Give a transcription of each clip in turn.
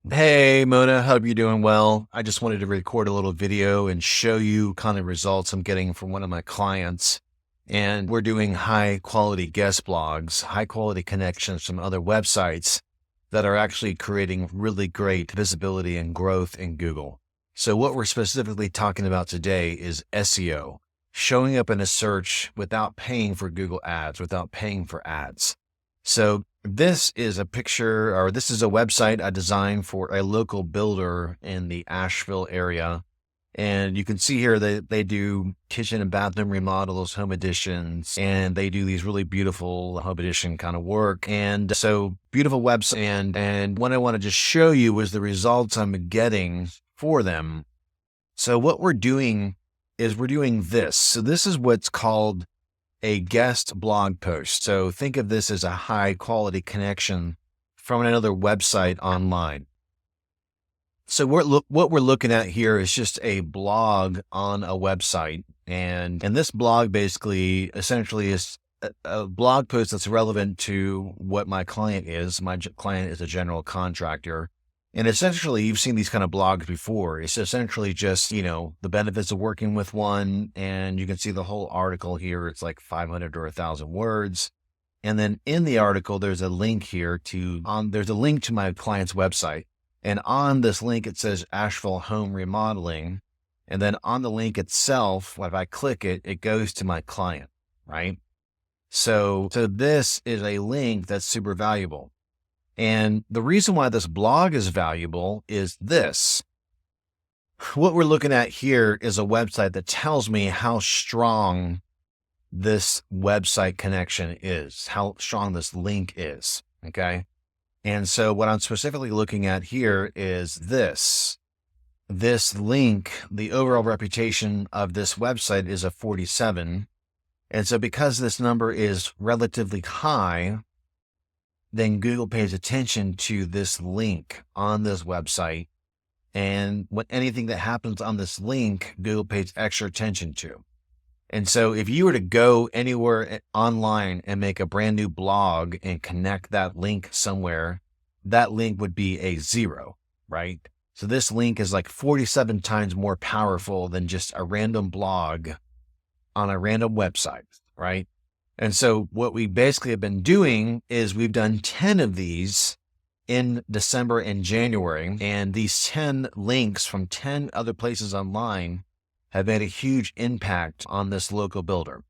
Hey, Mona, hope you're doing well. I just wanted to record a little video and show you kind of results I'm getting from one of my clients. And we're doing high quality guest blogs, high quality connections from other websites that are actually creating really great visibility and growth in Google. So what we're specifically talking about today is SEO, showing up in a search without paying for Google ads, without paying for ads. So this is a picture, or this is a website I designed for a local builder in the Asheville area. And you can see here that they do kitchen and bathroom remodels, home additions, and they do these really beautiful home addition kind of work. And so beautiful website. And what I want to just show you was the results I'm getting for them. So what we're doing is we're doing this. So this is what's called a guest blog post. So think of this as a high quality connection from another website online. So what we're looking at here is just a blog on a website. And this blog basically essentially is a blog post that's relevant to what my client is. My client is a general contractor. And essentially, you've seen these kind of blogs before. It's essentially just, the benefits of working with one. And you can see the whole article here. It's like 500 or 1,000 words. And then in the article, there's a link here there's a link to my client's website. And on this link, it says Asheville Home Remodeling. And then on the link itself, if I click it, it goes to my client, right? So this is a link that's super valuable. And the reason why this blog is valuable is this. What we're looking at here is a website that tells me how strong this website connection is, how strong this link is, okay? And so what I'm specifically looking at here is this. This link, the overall reputation of this website is a 47. And so because this number is relatively high, then Google pays attention to this link on this website. And anything that happens on this link, Google pays extra attention to. And so if you were to go anywhere online and make a brand new blog and connect that link somewhere, that link would be a 0, right? So this link is like 47 times more powerful than just a random blog on a random website, right? And so what we basically have been doing is we've done 10 of these in December and January, and these 10 links from 10 other places online have made a huge impact on this local builder.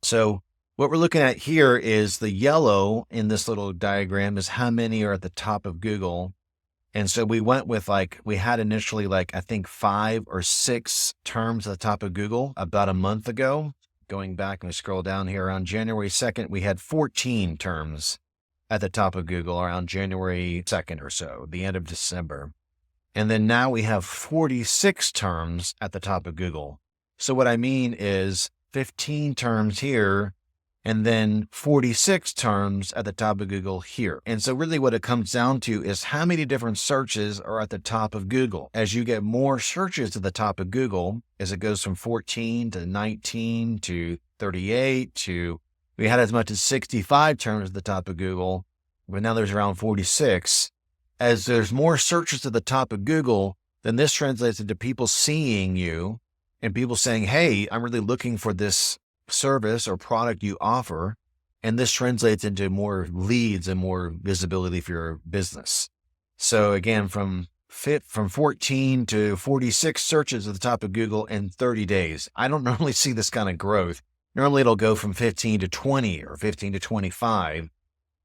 So what we're looking at here is the yellow in this little diagram is how many are at the top of Google. And so we went with we had initially I think 5 or 6 terms at the top of Google about a month ago. Going back and we scroll down here around January 2nd, we had 14 terms at the top of Google around January 2nd or so, the end of December. And then now we have 46 terms at the top of Google. So what I mean is 15 terms here and then 46 terms at the top of Google here. And so really what it comes down to is how many different searches are at the top of Google. As you get more searches at the top of Google, as it goes from 14 to 19 to 38 to, we had as much as 65 terms at the top of Google, but now there's around 46. As there's more searches at the top of Google, then this translates into people seeing you and people saying, hey, I'm really looking for this service or product you offer. And this translates into more leads and more visibility for your business. So again, from 14 to 46 searches at the top of Google in 30 days. I don't normally see this kind of growth. Normally it'll go from 15 to 20 or 15 to 25.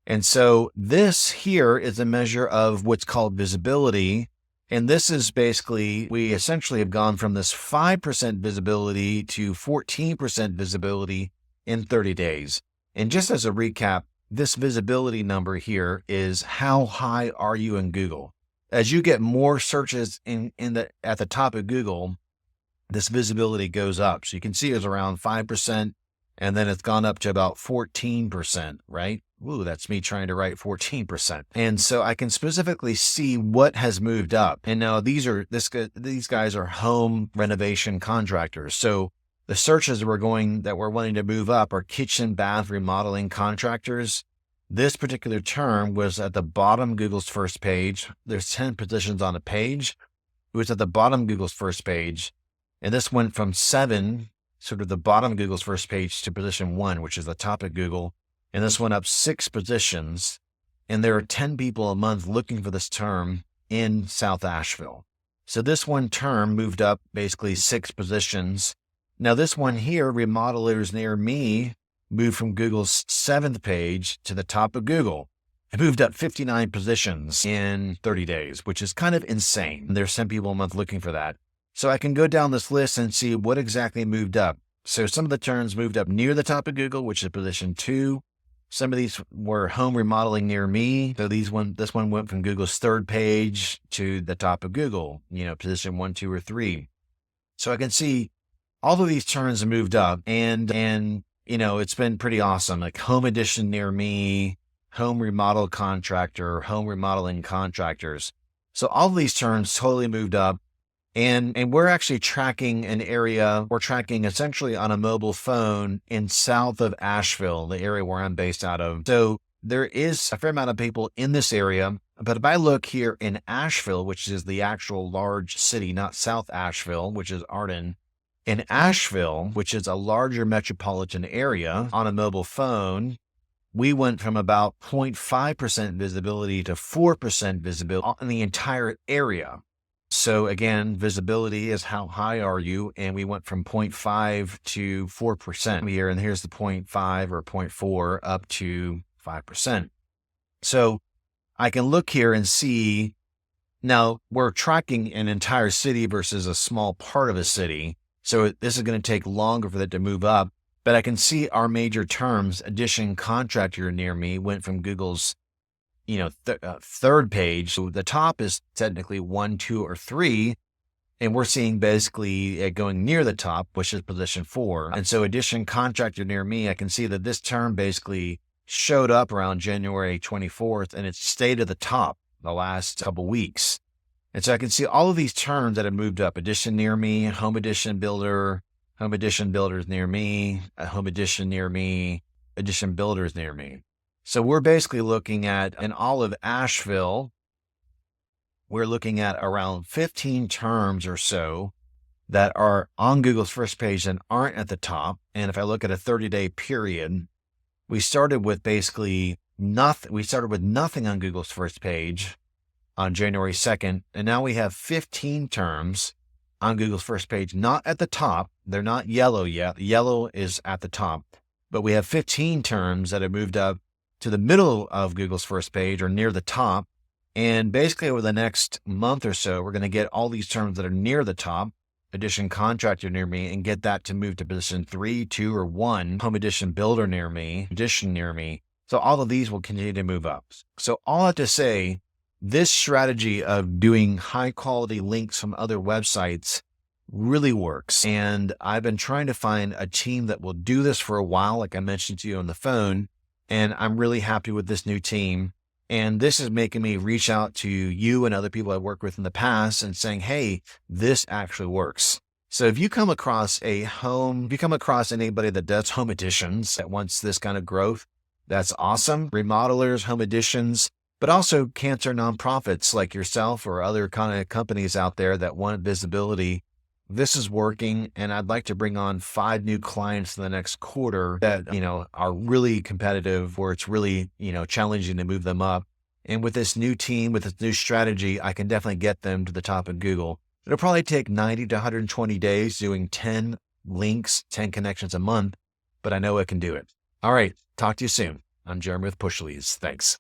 And so this here is a measure of what's called visibility. And this is basically, we essentially have gone from this 5% visibility to 14% visibility in 30 days. And just as a recap, this visibility number here is how high are you in Google? As you get more searches at the top of Google, this visibility goes up. So you can see it's around 5%, and then it's gone up to about 14%, right? Ooh, that's me trying to write 14%. And so I can specifically see what has moved up. And now these guys are home renovation contractors. So the searches that we're wanting to move up are kitchen, bath, remodeling contractors. This particular term was at the bottom of Google's first page. There's 10 positions on a page. It was at the bottom of Google's first page. And this went from 7, sort of the bottom of Google's first page, to position 1, which is the top of Google. And this went up 6 positions. And there are 10 people a month looking for this term in South Asheville. So this one term moved up basically 6 positions. Now this one here, remodelers near me, moved from Google's 7th page to the top of Google. It moved up 59 positions in 30 days, which is kind of insane. There's 10 people a month looking for that. So I can go down this list and see what exactly moved up. So some of the terms moved up near the top of Google, which is position 2. Some of these were home remodeling near me. So this one went from Google's 3rd page to the top of Google, position 1, 2, or 3. So I can see all of these terms moved up, and it's been pretty awesome. Like home edition near me, home remodel contractor, home remodeling contractors. So all of these terms totally moved up. And we're actually tracking an area. We're tracking essentially on a mobile phone in south of Asheville, the area where I'm based out of. So there is a fair amount of people in this area. But if I look here in Asheville, which is the actual large city, not South Asheville, which is Arden, in Asheville, which is a larger metropolitan area, on a mobile phone, we went from about 0.5% visibility to 4% visibility in the entire area. So again, visibility is how high are you? And we went from 0.5 to 4% here. And here's the 0.5 or 0.4 up to 5%. So I can look here and see, now we're tracking an entire city versus a small part of a city. So this is going to take longer for that to move up. But I can see our major terms, addition contractor near me, went from Google's 3rd page. So the top is technically 1, 2, or 3. And we're seeing basically it going near the top, which is position 4. And so addition contractor near me, I can see that this term basically showed up around January 24th, and it stayed at the top the last couple weeks. And so I can see all of these terms that have moved up: addition near me, home edition builder, home edition builders near me, a home edition near me, edition builders near me. So we're basically looking at, in all of Asheville, we're looking at around 15 terms or so that are on Google's first page and aren't at the top. And if I look at a 30-day period, we started with basically nothing. We started with nothing on Google's first page on January 2nd. And now we have 15 terms on Google's first page, not at the top. They're not yellow yet. Yellow is at the top, but we have 15 terms that have moved up to the middle of Google's first page or near the top. And basically over the next month or so, we're going to get all these terms that are near the top, edition contractor near me, and get that to move to position 3, 2, or 1, home edition builder near me, edition near me. So all of these will continue to move up. So all I have to say, this strategy of doing high quality links from other websites really works. And I've been trying to find a team that will do this for a while, like I mentioned to you on the phone. And I'm really happy with this new team. And this is making me reach out to you and other people I've worked with in the past and saying, hey, this actually works. So if you come across anybody that does home additions that wants this kind of growth, that's awesome. Remodelers, home additions, but also cancer nonprofits like yourself or other kind of companies out there that want visibility. This is working, and I'd like to bring on 5 new clients in the next quarter that, are really competitive, where it's really, challenging to move them up. And with this new team, with this new strategy, I can definitely get them to the top of Google. It'll probably take 90 to 120 days doing 10 links, 10 connections a month, but I know I can do it. All right. Talk to you soon. I'm Jeremy with Pushleads. Thanks.